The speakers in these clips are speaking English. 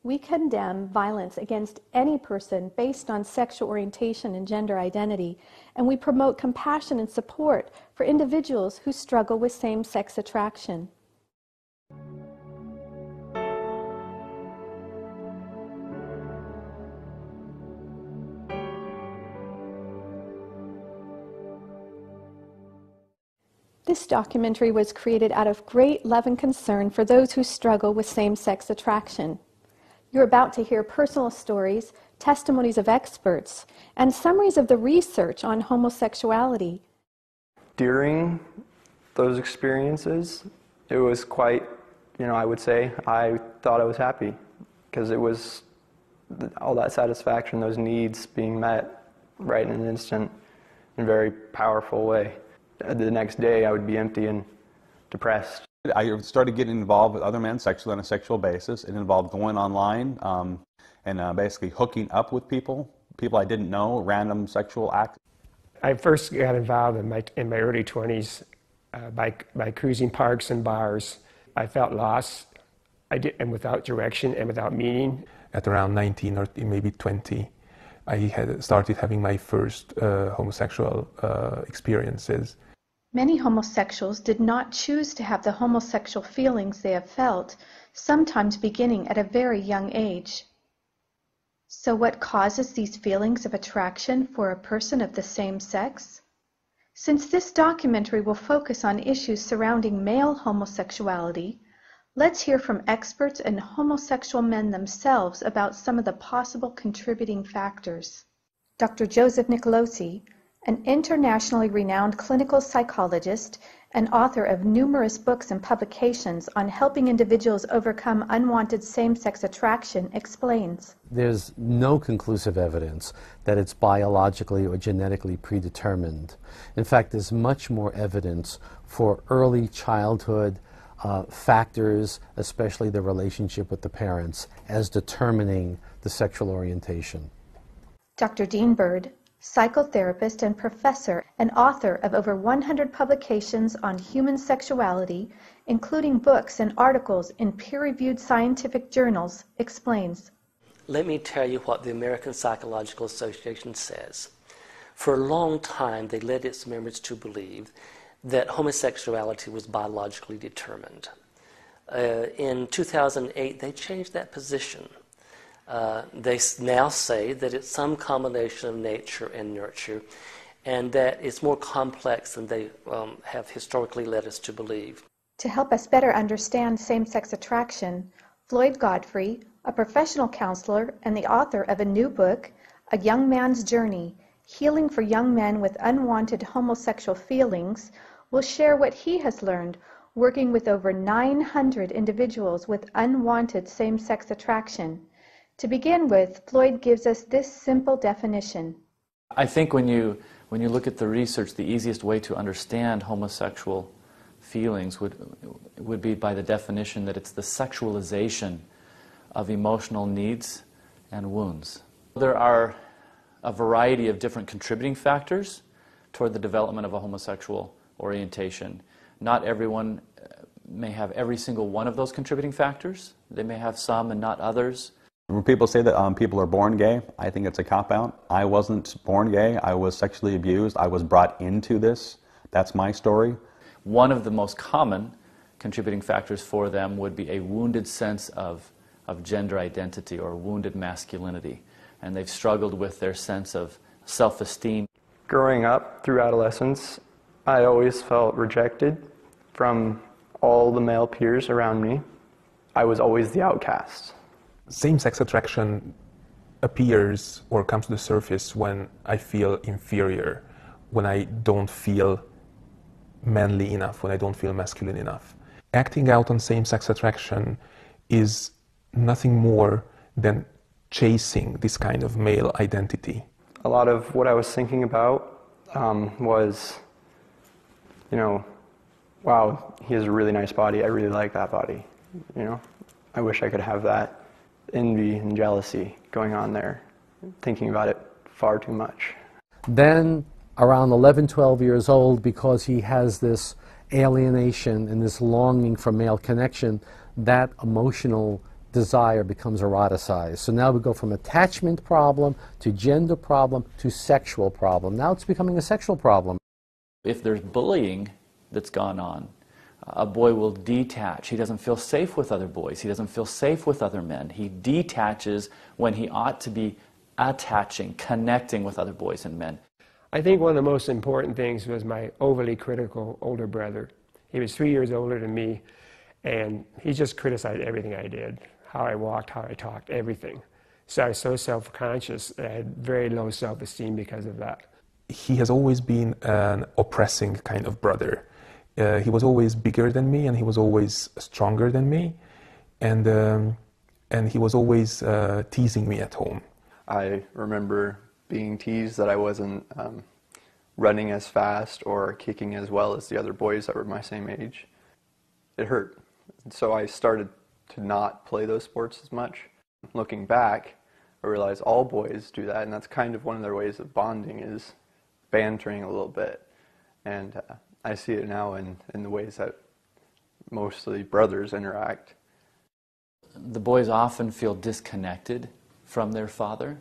We condemn violence against any person based on sexual orientation and gender identity, and we promote compassion and support for individuals who struggle with same-sex attraction. This documentary was created out of great love and concern for those who struggle with same-sex attraction. You're about to hear personal stories, testimonies of experts, and summaries of the research on homosexuality. During those experiences, it was quite, I would say, I thought I was happy because it was all that satisfaction, those needs being met right in an instant in a very powerful way. The next day I would be empty and depressed. I started getting involved with other men sexually on a sexual basis. It involved going online and basically hooking up with people I didn't know, random sexual acts. I first got involved in my early 20s by cruising parks and bars. I felt lost and without direction and without meaning. At around 19 or maybe 20, I had started having my first homosexual experiences. Many homosexuals did not choose to have the homosexual feelings they have felt, sometimes beginning at a very young age. So what causes these feelings of attraction for a person of the same sex? Since this documentary will focus on issues surrounding male homosexuality, let's hear from experts and homosexual men themselves about some of the possible contributing factors. Dr. Joseph Nicolosi, an internationally renowned clinical psychologist and author of numerous books and publications on helping individuals overcome unwanted same-sex attraction, explains. There's no conclusive evidence that it's biologically or genetically predetermined. In fact, there's much more evidence for early childhood factors, especially the relationship with the parents, as determining the sexual orientation. Dr. Dean Bird, psychotherapist and professor and author of over 100 publications on human sexuality, including books and articles in peer-reviewed scientific journals, explains. Let me tell you what the American Psychological Association says. For a long time, they led its members to believe that homosexuality was biologically determined. In 2008, they changed that position. They now say that it's some combination of nature and nurture, and that it's more complex than they have historically led us to believe. To help us better understand same-sex attraction, Floyd Godfrey, a professional counselor and the author of a new book, A Young Man's Journey, Healing for Young Men with Unwanted Homosexual Feelings, will share what he has learned working with over 900 individuals with unwanted same-sex attraction. To begin with, Floyd gives us this simple definition. I think when you look at the research, the easiest way to understand homosexual feelings would be by the definition that it's the sexualization of emotional needs and wounds. There are a variety of different contributing factors toward the development of a homosexual orientation. Not everyone may have every single one of those contributing factors. They may have some and not others. When people say that people are born gay, I think it's a cop-out. I wasn't born gay. I was sexually abused. I was brought into this. That's my story. One of the most common contributing factors for them would be a wounded sense of gender identity or wounded masculinity. And they've struggled with their sense of self-esteem. Growing up through adolescence, I always felt rejected from all the male peers around me. I was always the outcast. Same-sex attraction appears or comes to the surface when I feel inferior, when I don't feel manly enough, when I don't feel masculine enough. Acting out on same-sex attraction is nothing more than chasing this kind of male identity. A lot of what I was thinking about was, wow, he has a really nice body. I really like that body. I wish I could have that. Envy and jealousy going on there, thinking about it far too much. Then, around 11, 12 years old, because he has this alienation and this longing for male connection, that emotional desire becomes eroticized. So now we go from attachment problem to gender problem to sexual problem. Now it's becoming a sexual problem. If there's bullying that's gone on, a boy will detach. He doesn't feel safe with other boys. He doesn't feel safe with other men. He detaches when he ought to be attaching, connecting with other boys and men. I think one of the most important things was my overly critical older brother. He was 3 years older than me, and he just criticized everything I did, how I walked, how I talked, everything. So I was so self-conscious that I had very low self-esteem because of that. He has always been an oppressing kind of brother. He was always bigger than me, and he was always stronger than me, and he was always teasing me at home. I remember being teased that I wasn't running as fast or kicking as well as the other boys that were my same age. It hurt. So I started to not play those sports as much. Looking back, I realized all boys do that, and that's kind of one of their ways of bonding, is bantering a little bit. And I see it now in the ways that mostly brothers interact. The boys often feel disconnected from their father.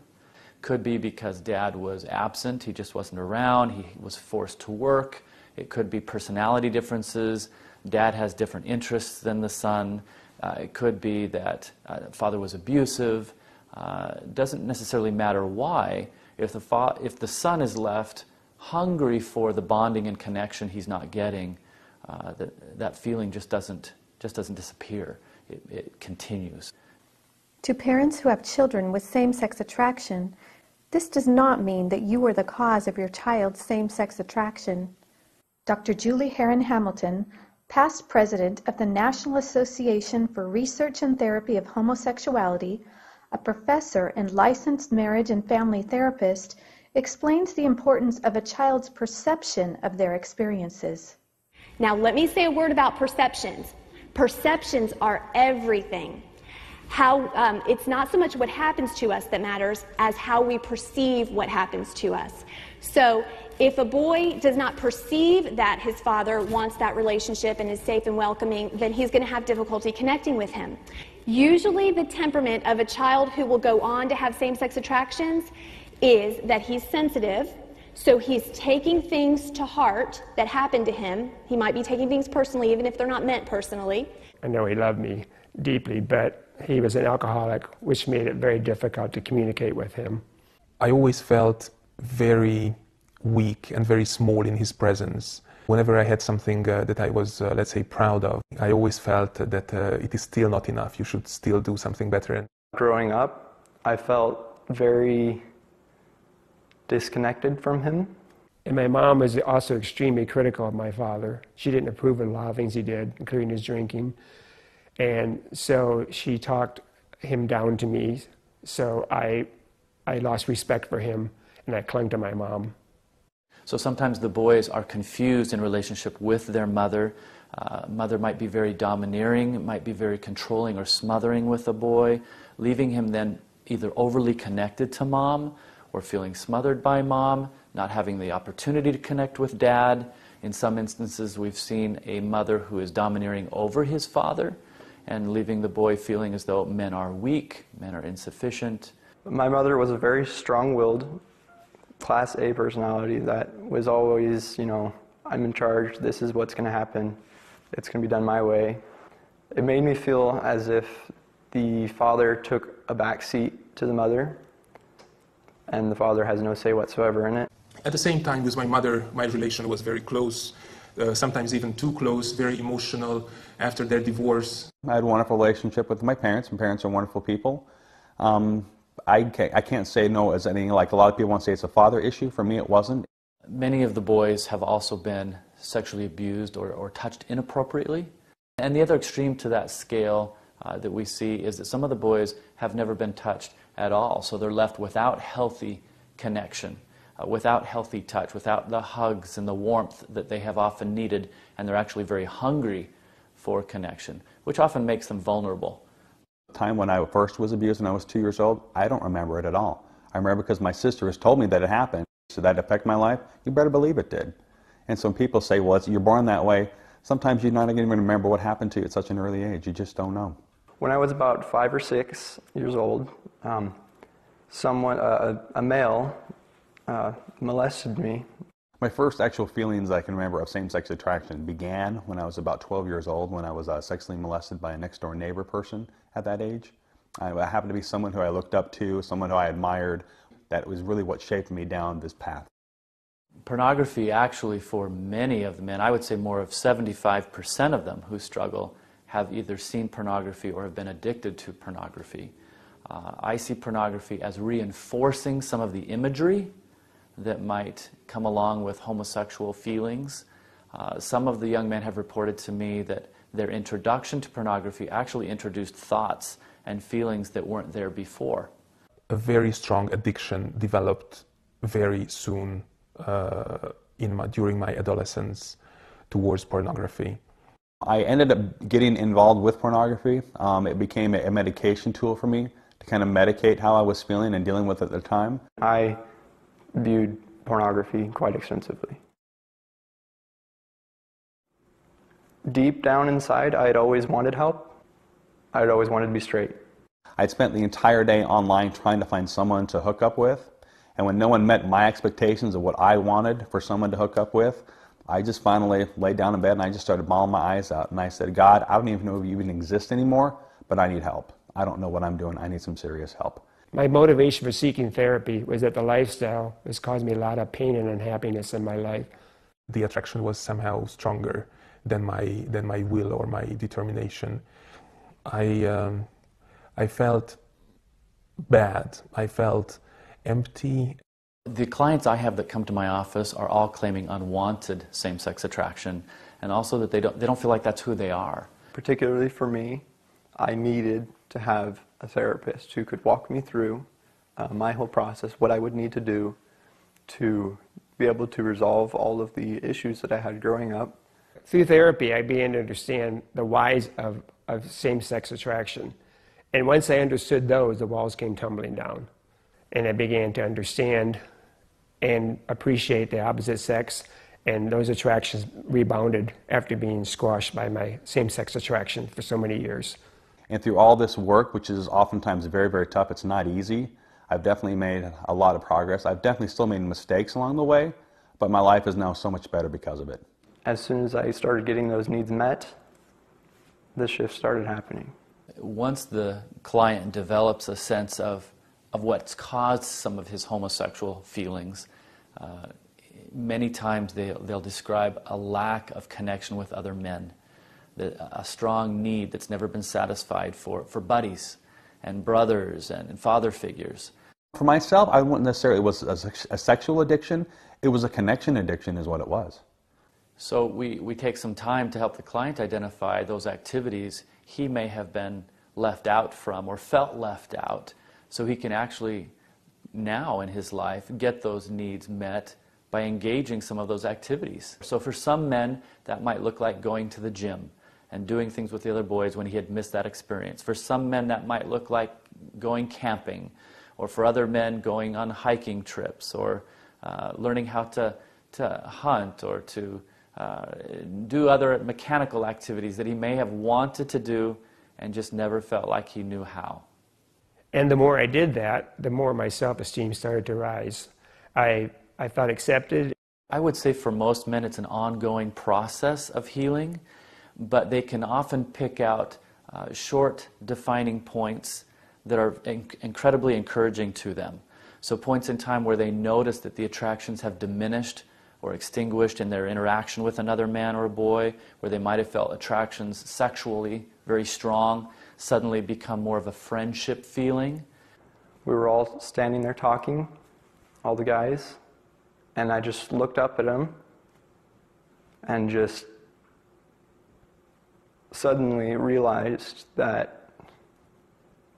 Could be because dad was absent, he just wasn't around, he was forced to work. It could be personality differences. Dad has different interests than the son. It could be that father was abusive. It doesn't necessarily matter why. If the son is left hungry for the bonding and connection he's not getting, that feeling just doesn't disappear. It continues. To parents who have children with same-sex attraction, this does not mean that you are the cause of your child's same-sex attraction. Dr. Julie Heron Hamilton, past president of the National Association for Research and Therapy of Homosexuality, a professor and licensed marriage and family therapist, explains the importance of a child's perception of their experiences. Now let me say a word about perceptions. Perceptions are everything. It's not so much what happens to us that matters as how we perceive what happens to us. So if a boy does not perceive that his father wants that relationship and is safe and welcoming, then he's going to have difficulty connecting with him. Usually the temperament of a child who will go on to have same-sex attractions is that he's sensitive, so he's taking things to heart that happen to him. He might be taking things personally, even if they're not meant personally. I know he loved me deeply, but he was an alcoholic, which made it very difficult to communicate with him. I always felt very weak and very small in his presence. Whenever I had something that I was, let's say, proud of, I always felt that it is still not enough. You should still do something better. Growing up, I felt very disconnected from him. And my mom was also extremely critical of my father. She didn't approve of a lot of things he did, including his drinking. And so she talked him down to me, so I lost respect for him, and I clung to my mom. So sometimes the boys are confused in relationship with their mother. Mother might be very domineering, might be very controlling or smothering with the boy, leaving him then either overly connected to mom or feeling smothered by mom, not having the opportunity to connect with dad. In some instances, we've seen a mother who is domineering over his father and leaving the boy feeling as though men are weak, men are insufficient. My mother was a very strong-willed, Class A personality that was always, I'm in charge, this is what's going to happen, it's going to be done my way. It made me feel as if the father took a back seat to the mother, and the father has no say whatsoever in it. At the same time, with my mother, my relation was very close, sometimes even too close, very emotional after their divorce. I had a wonderful relationship with my parents. My parents are wonderful people. I can't say no as anything like a lot of people want to say it's a father issue. For me, it wasn't. Many of the boys have also been sexually abused or touched inappropriately. And the other extreme to that scale that we see is that some of the boys have never been touched at all. So they're left without healthy connection, without healthy touch, without the hugs and the warmth that they have often needed, and they're actually very hungry for connection, which often makes them vulnerable. The time when I first was abused when I was 2 years old, I don't remember it at all. I remember because my sister has told me that it happened. Did that affect my life? You better believe it did. And so when people say, well, you're born that way, sometimes you're not even remember what happened to you at such an early age. You just don't know. When I was about 5 or 6 years old, a male molested me. My first actual feelings I can remember of same-sex attraction began when I was about 12 years old, when I was sexually molested by a next-door neighbor person at that age. I happened to be someone who I looked up to, someone who I admired. That was really what shaped me down this path. Pornography actually, for many of the men, I would say more of 75% of them who struggle, have either seen pornography or have been addicted to pornography. I see pornography as reinforcing some of the imagery that might come along with homosexual feelings. Some of the young men have reported to me that their introduction to pornography actually introduced thoughts and feelings that weren't there before. A very strong addiction developed very soon during my adolescence towards pornography. I ended up getting involved with pornography. It became a medication tool for me to kind of medicate how I was feeling and dealing with it at the time. I viewed pornography quite extensively. Deep down inside, I had always wanted help. I had always wanted to be straight. I'd spent the entire day online trying to find someone to hook up with, and when no one met my expectations of what I wanted for someone to hook up with, I just finally laid down in bed and I just started bawling my eyes out, and I said, God, I don't even know if you even exist anymore, but I need help. I don't know what I'm doing. I need some serious help. My motivation for seeking therapy was that the lifestyle was causing me a lot of pain and unhappiness in my life. The attraction was somehow stronger than my will or my determination. I felt bad. I felt empty. The clients I have that come to my office are all claiming unwanted same-sex attraction, and also that they don't feel like that's who they are. Particularly for me, I needed to have a therapist who could walk me through my whole process, what I would need to do to be able to resolve all of the issues that I had growing up. Through therapy, I began to understand the whys of same-sex attraction. And once I understood those, the walls came tumbling down. And I began to understand and appreciate the opposite sex, and those attractions rebounded after being squashed by my same-sex attraction for so many years. And through all this work, which is oftentimes very, very tough, it's not easy, I've definitely made a lot of progress. I've definitely still made mistakes along the way, but my life is now so much better because of it. As soon as I started getting those needs met, the shift started happening. Once the client develops a sense of what's caused some of his homosexual feelings, many times they'll describe a lack of connection with other men, a strong need that's never been satisfied for buddies and brothers and father figures. For myself, I wouldn't necessarily, it was a sexual addiction, it was a connection addiction is what it was. So we take some time to help the client identify those activities he may have been left out from or felt left out, so he can actually now in his life get those needs met by engaging some of those activities. So for some men, that might look like going to the gym and doing things with the other boys when he had missed that experience. For some men, that might look like going camping, or for other men, going on hiking trips, or learning how to hunt, or to do other mechanical activities that he may have wanted to do and just never felt like he knew how. And the more I did that, the more my self-esteem started to rise. I felt accepted. I would say for most men it's an ongoing process of healing, but they can often pick out short defining points that are incredibly encouraging to them. So points in time where they notice that the attractions have diminished or extinguished in their interaction with another man or a boy, where they might have felt attractions sexually very strong, suddenly become more of a friendship feeling. We were all standing there talking, all the guys, and I just looked up at him and just suddenly realized that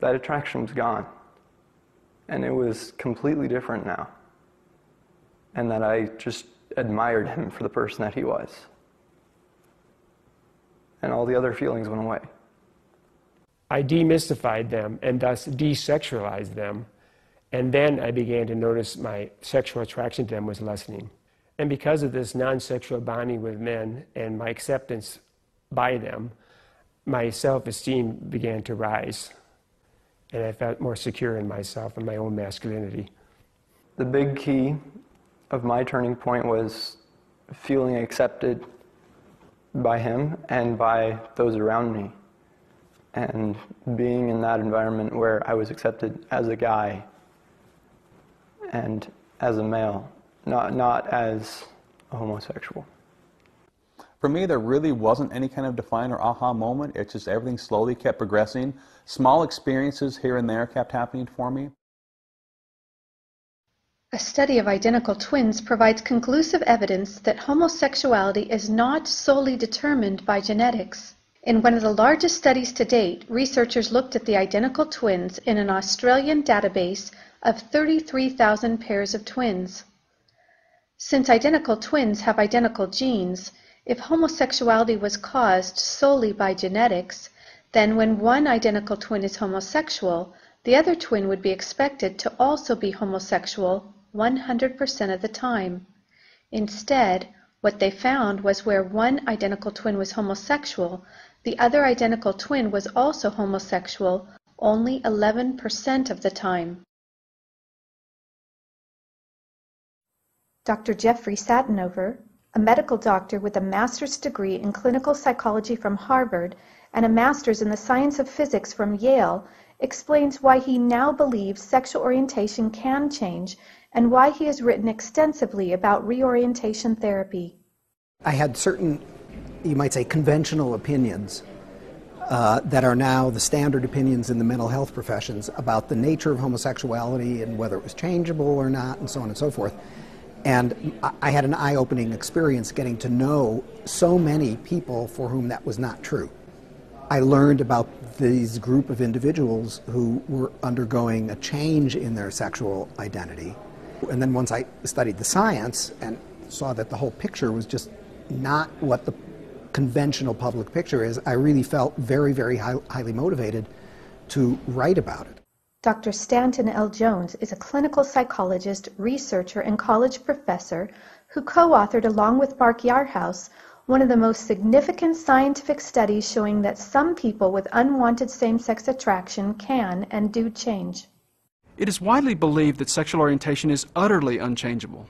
that attraction was gone, and it was completely different now, and that I just admired him for the person that he was, and all the other feelings went away. I demystified them and thus desexualized them, and then I began to notice my sexual attraction to them was lessening. And because of this non-sexual bonding with men and my acceptance by them, my self-esteem began to rise, and I felt more secure in myself and my own masculinity. The big key of my turning point was feeling accepted by him and by those around me, and being in that environment where I was accepted as a guy and as a male, not as a homosexual. For me, there really wasn't any kind of define or aha moment. It's just everything slowly kept progressing. Small experiences here and there kept happening for me. A study of identical twins provides conclusive evidence that homosexuality is not solely determined by genetics. In one of the largest studies to date, researchers looked at the identical twins in an Australian database of 33,000 pairs of twins. Since identical twins have identical genes, if homosexuality was caused solely by genetics, then when one identical twin is homosexual, the other twin would be expected to also be homosexual 100% of the time. Instead, what they found was where one identical twin was homosexual, the other identical twin was also homosexual only 11% of the time. Dr. Jeffrey Satinover, a medical doctor with a master's degree in clinical psychology from Harvard and a master's in the science of physics from Yale, explains why he now believes sexual orientation can change and why he has written extensively about reorientation therapy. I had certain, you might say, conventional opinions that are now the standard opinions in the mental health professions about the nature of homosexuality and whether it was changeable or not, and so on and so forth. And I had an eye-opening experience getting to know so many people for whom that was not true. I learned about these group of individuals who were undergoing a change in their sexual identity. And then once I studied the science and saw that the whole picture was just not what the conventional public picture is, I really felt very, very highly motivated to write about it. Dr. Stanton L. Jones is a clinical psychologist, researcher, and college professor who co-authored, along with Mark Yarhouse, one of the most significant scientific studies showing that some people with unwanted same-sex attraction can and do change. It is widely believed that sexual orientation is utterly unchangeable.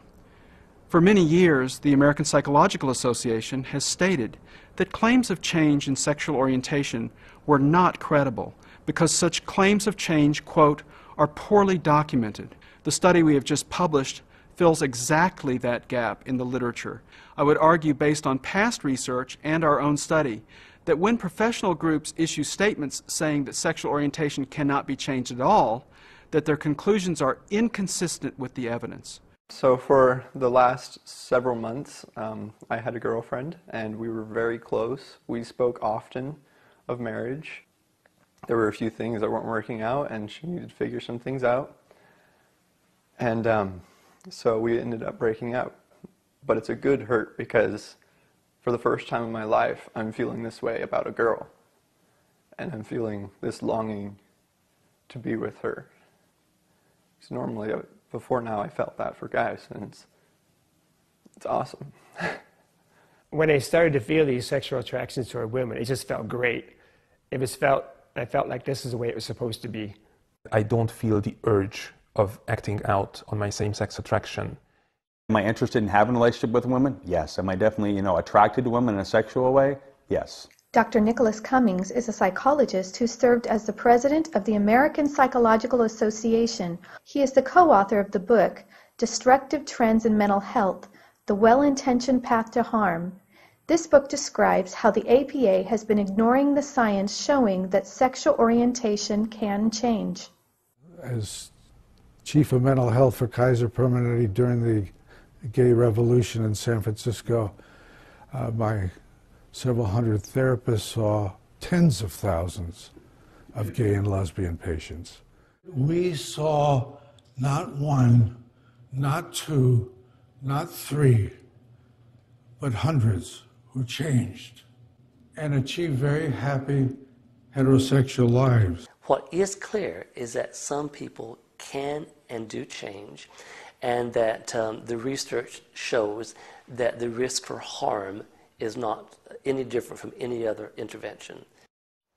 For many years, the American Psychological Association has stated that claims of change in sexual orientation were not credible because such claims of change, quote, are poorly documented. The study we have just published fills exactly that gap in the literature. I would argue, based on past research and our own study, that when professional groups issue statements saying that sexual orientation cannot be changed at all, that their conclusions are inconsistent with the evidence. So for the last several months, I had a girlfriend, and we were very close. We spoke often of marriage. There were a few things that weren't working out, and she needed to figure some things out. And so we ended up breaking up. But it's a good hurt because for the first time in my life, I'm feeling this way about a girl. And I'm feeling this longing to be with her. Because normally, before now, I felt that for guys, and it's awesome. When I started to feel these sexual attractions toward women, it just felt great. I felt like this is the way it was supposed to be. I don't feel the urge of acting out on my same-sex attraction. Am I interested in having a relationship with women? Yes. Am I definitely, attracted to women in a sexual way? Yes. Dr. Nicholas Cummings is a psychologist who served as the president of the American Psychological Association. He is the co-author of the book, Destructive Trends in Mental Health, The Well-Intentioned Path to Harm. This book describes how the APA has been ignoring the science showing that sexual orientation can change. As chief of mental health for Kaiser Permanente during the gay revolution in San Francisco, my several hundred therapists saw tens of thousands of gay and lesbian patients. We saw not one, not two, not three, but hundreds who changed and achieved very happy heterosexual lives. What is clear is that some people can and do change, and that the research shows that the risk for harm is not any different from any other intervention.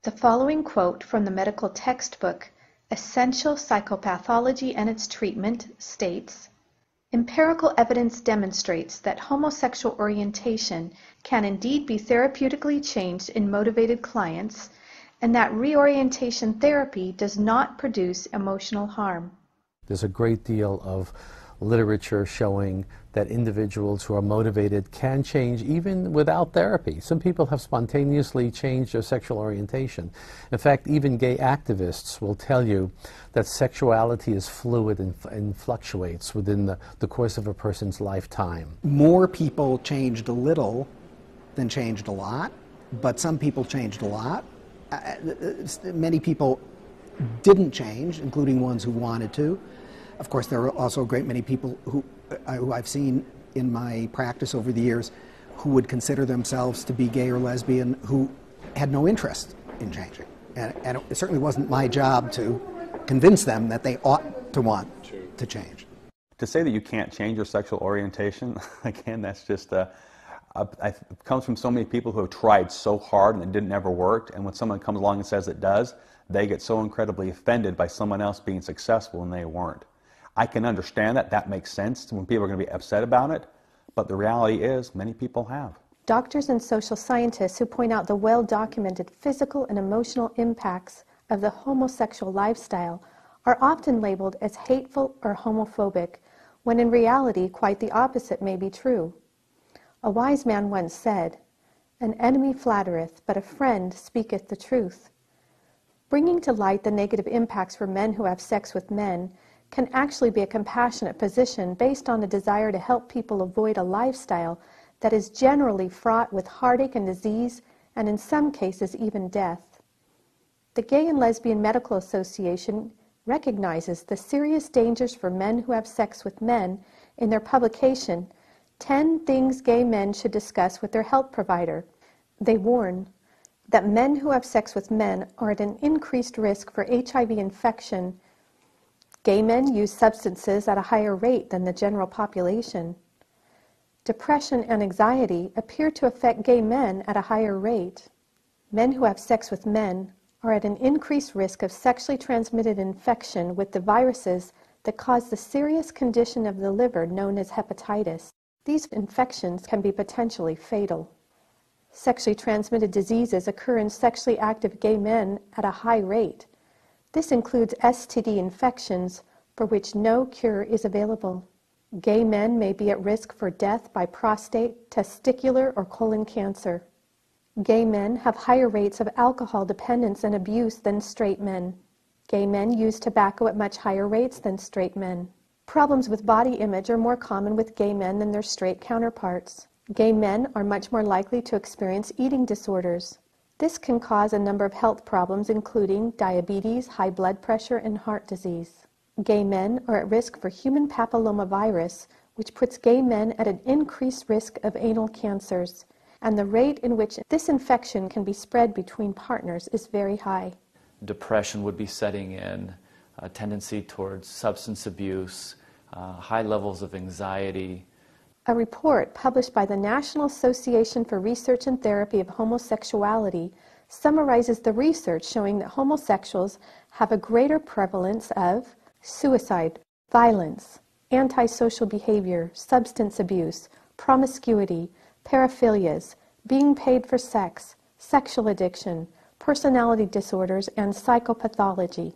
The following quote from the medical textbook, Essential Psychopathology and Its Treatment, states, "Empirical evidence demonstrates that homosexual orientation can indeed be therapeutically changed in motivated clients, and that reorientation therapy does not produce emotional harm." There's a great deal of literature showing that individuals who are motivated can change even without therapy. Some people have spontaneously changed their sexual orientation. In fact, even gay activists will tell you that sexuality is fluid and fluctuates within the course of a person's lifetime. More people changed a little than changed a lot, but some people changed a lot. Many people didn't change, including ones who wanted to. Of course, there are also a great many people who I've seen in my practice over the years who would consider themselves to be gay or lesbian who had no interest in changing. And it certainly wasn't my job to convince them that they ought to want to change. To say that you can't change your sexual orientation, again, that's just it comes from so many people who have tried so hard and it didn't ever work, and when someone comes along and says it does, they get so incredibly offended by someone else being successful and they weren't. I can understand that. That makes sense when people are going to be upset about it, but the reality is many people have. Doctors and social scientists who point out the well-documented physical and emotional impacts of the homosexual lifestyle are often labeled as hateful or homophobic, when in reality quite the opposite may be true. A wise man once said, "An enemy flattereth, but a friend speaketh the truth." Bringing to light the negative impacts for men who have sex with men can actually be a compassionate position based on a desire to help people avoid a lifestyle that is generally fraught with heartache and disease, and in some cases even death. The Gay and Lesbian Medical Association recognizes the serious dangers for men who have sex with men in their publication, 10 Things Gay Men Should Discuss with Their Health Provider. They warn that men who have sex with men are at an increased risk for HIV infection. Gay men use substances at a higher rate than the general population. Depression and anxiety appear to affect gay men at a higher rate. Men who have sex with men are at an increased risk of sexually transmitted infection with the viruses that cause the serious condition of the liver known as hepatitis. These infections can be potentially fatal. Sexually transmitted diseases occur in sexually active gay men at a high rate. This includes STD infections for which no cure is available. Gay men may be at risk for death by prostate, testicular, or colon cancer. Gay men have higher rates of alcohol dependence and abuse than straight men. Gay men use tobacco at much higher rates than straight men. Problems with body image are more common with gay men than their straight counterparts. Gay men are much more likely to experience eating disorders. This can cause a number of health problems, including diabetes, high blood pressure, and heart disease. Gay men are at risk for human papillomavirus, which puts gay men at an increased risk of anal cancers, and the rate in which this infection can be spread between partners is very high. Depression would be setting in, a tendency towards substance abuse, high levels of anxiety. A report published by the National Association for Research and Therapy of Homosexuality summarizes the research showing that homosexuals have a greater prevalence of suicide, violence, antisocial behavior, substance abuse, promiscuity, paraphilias, being paid for sex, sexual addiction, personality disorders, and psychopathology.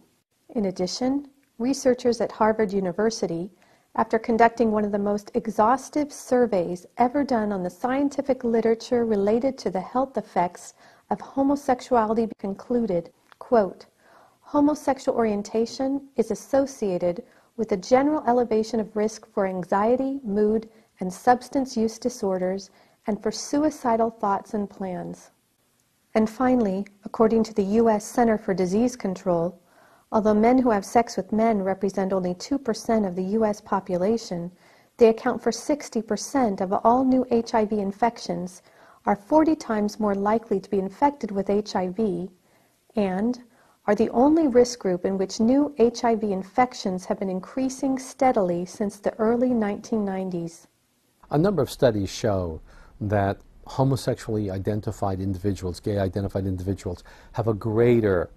In addition, researchers at Harvard University, after conducting one of the most exhaustive surveys ever done on the scientific literature related to the health effects of homosexuality, concluded, quote, "Homosexual orientation is associated with a general elevation of risk for anxiety, mood, and substance use disorders, and for suicidal thoughts and plans." And finally, according to the U.S. Center for Disease Control, although men who have sex with men represent only 2% of the U.S. population, they account for 60% of all new HIV infections, are 40 times more likely to be infected with HIV, and are the only risk group in which new HIV infections have been increasing steadily since the early 1990s. A number of studies show that homosexually identified individuals, gay identified individuals, have a greater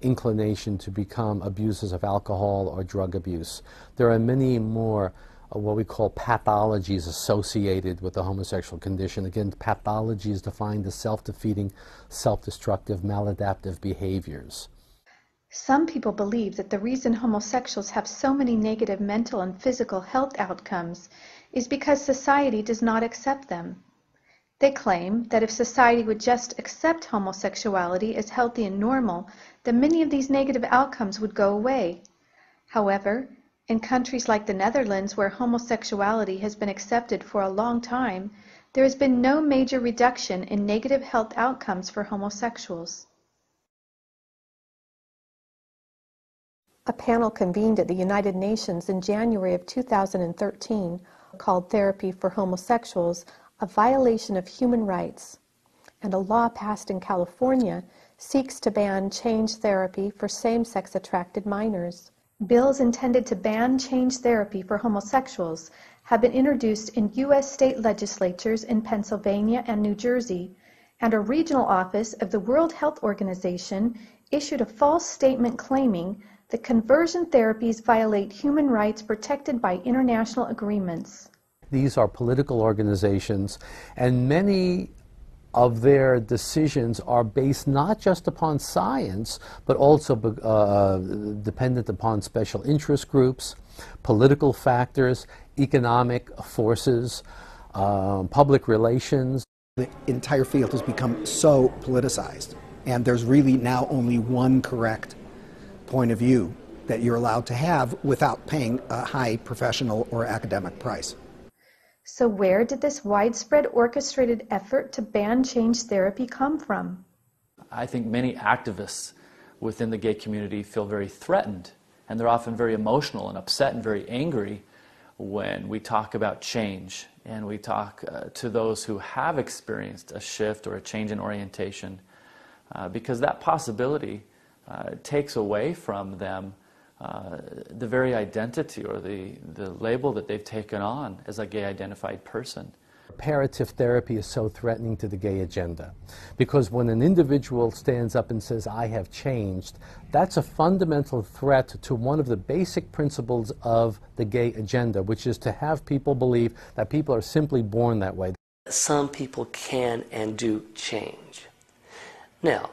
inclination to become abusers of alcohol or drug abuse. There are many more what we call pathologies associated with the homosexual condition. Again, pathology is defined as self-defeating, self-destructive, maladaptive behaviors. Some people believe that the reason homosexuals have so many negative mental and physical health outcomes is because society does not accept them. They claim that if society would just accept homosexuality as healthy and normal, then many of these negative outcomes would go away. However, in countries like the Netherlands, where homosexuality has been accepted for a long time, there has been no major reduction in negative health outcomes for homosexuals. A panel convened at the United Nations in January of 2013 called Therapy for Homosexuals, a Violation of Human Rights, and a law passed in California seeks to ban change therapy for same-sex attracted minors. Bills intended to ban change therapy for homosexuals have been introduced in U.S. state legislatures in Pennsylvania and New Jersey, and a regional office of the World Health Organization issued a false statement claiming that conversion therapies violate human rights protected by international agreements. These are political organizations, and many of their decisions are based not just upon science, but also dependent upon special interest groups, political factors, economic forces, public relations. The entire field has become so politicized, and there's really now only one correct point of view that you're allowed to have without paying a high professional or academic price. So where did this widespread orchestrated effort to ban change therapy come from? I think many activists within the gay community feel very threatened, and they're often very emotional and upset and very angry when we talk about change and we talk to those who have experienced a shift or a change in orientation, because that possibility takes away from them the very identity or the label that they've taken on as a gay identified person. Reparative therapy is so threatening to the gay agenda because when an individual stands up and says, I have changed, that's a fundamental threat to one of the basic principles of the gay agenda, which is to have people believe that people are simply born that way. Some people can and do change. Now,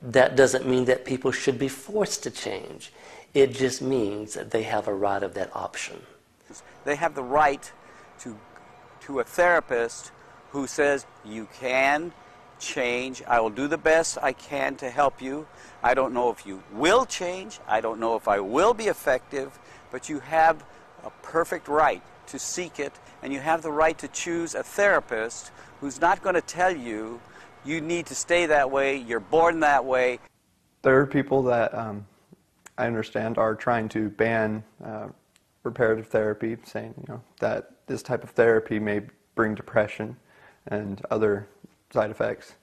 that doesn't mean that people should be forced to change. It just means that they have a right of that option. They have the right to a therapist who says, you can change. I will do the best I can to help you. I don't know if you will change. I don't know if I will be effective, but you have a perfect right to seek it, and you have the right to choose a therapist who's not going to tell you you need to stay that way, you're born that way. There are people that I understand are trying to ban reparative therapy, saying that this type of therapy may bring depression and other side effects.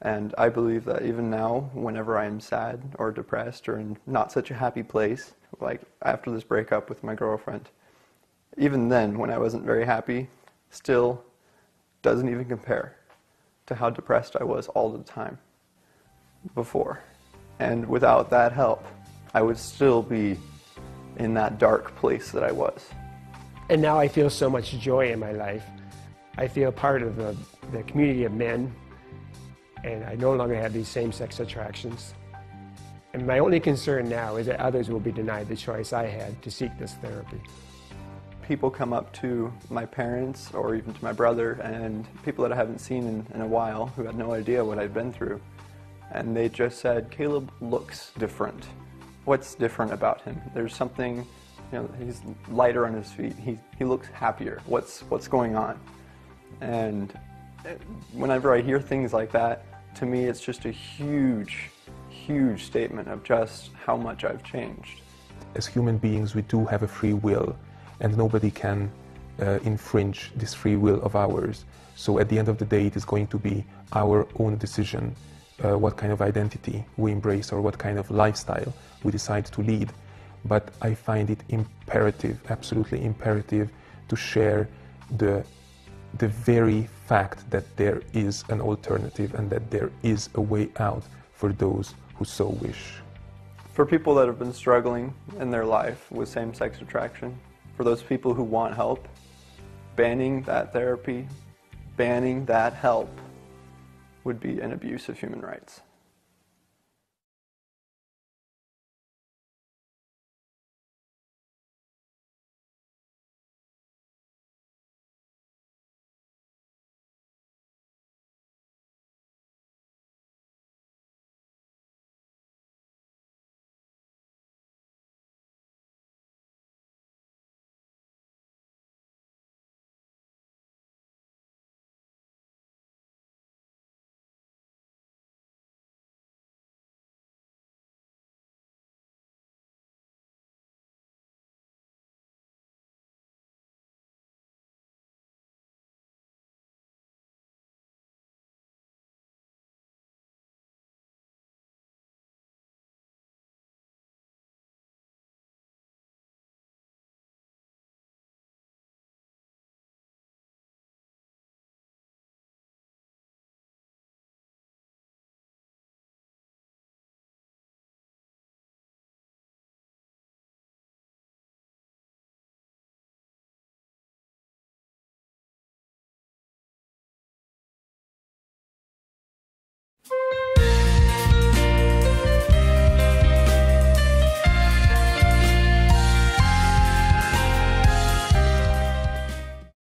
And I believe that even now, whenever I'm sad or depressed or in not such a happy place, like after this breakup with my girlfriend, even then, when I wasn't very happy, still doesn't even compare to how depressed I was all the time before. And without that help, I would still be in that dark place that I was. And now I feel so much joy in my life. I feel part of the community of men, and I no longer have these same-sex attractions. And my only concern now is that others will be denied the choice I had to seek this therapy. People come up to my parents or even to my brother and people that I haven't seen in a while who had no idea what I'd been through. And they just said, Caleb looks different. What's different about him? There's something, he's lighter on his feet. He looks happier. What's going on? And whenever I hear things like that, to me it's just a huge, huge statement of just how much I've changed. As human beings, we do have a free will, and nobody can infringe this free will of ours. So at the end of the day, it is going to be our own decision what kind of identity we embrace or what kind of lifestyle we decide to lead. But I find it imperative, absolutely imperative, to share the the very fact that there is an alternative and that there is a way out for those who so wish. For people that have been struggling in their life with same-sex attraction, for those people who want help, banning that therapy, banning that help would be an abuse of human rights.